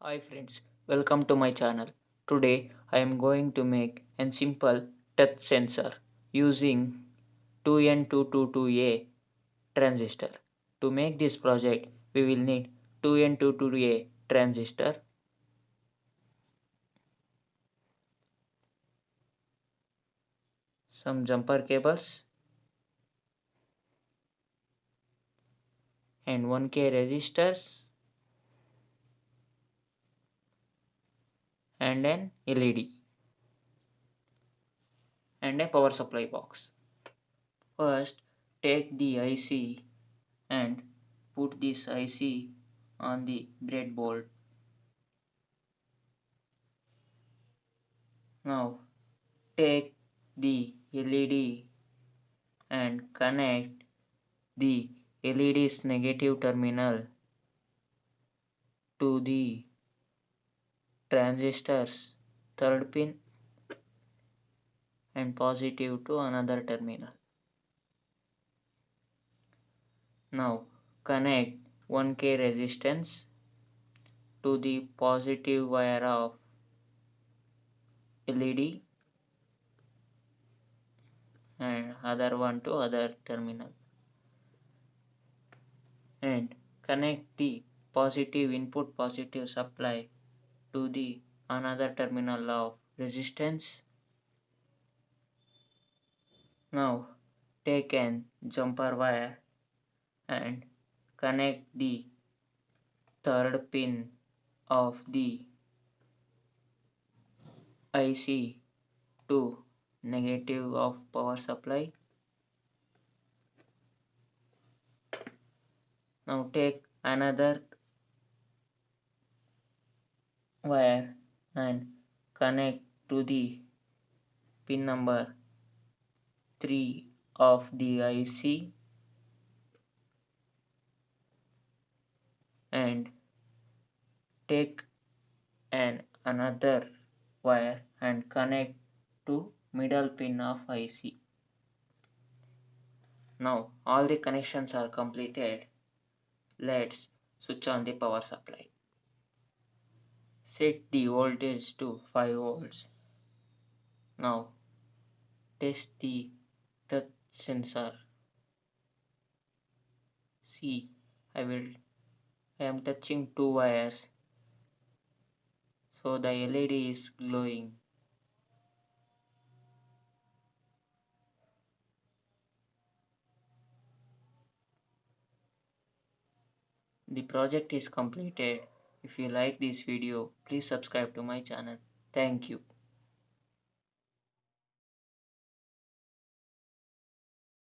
Hi friends, welcome to my channel. Today I am going to make a simple touch sensor using 2n222a transistor. To make this project we will need 2n22a transistor, some jumper cables and 1k resistors and an LED and a power supply box. First take the IC and put this IC on the breadboard. Now take the LED and connect the LED's negative terminal to the transistor's third pin and positive to another terminal. Now connect 1k resistance to the positive wire of LED and other one to other terminal, and connect the positive input positive supply to the another terminal of resistance. Now take an jumper wire and connect the third pin of the IC to negative of power supply. Now take another wire and connect to the pin number 3 of the IC and take another wire and connect to middle pin of IC. Now all the connections are completed. Let's switch on the power supply. Set the voltage to 5 volts. Now test the touch sensor. See, I am touching two wires, so the LED is glowing. The project is completed. If you like this video, please subscribe to my channel. Thank you.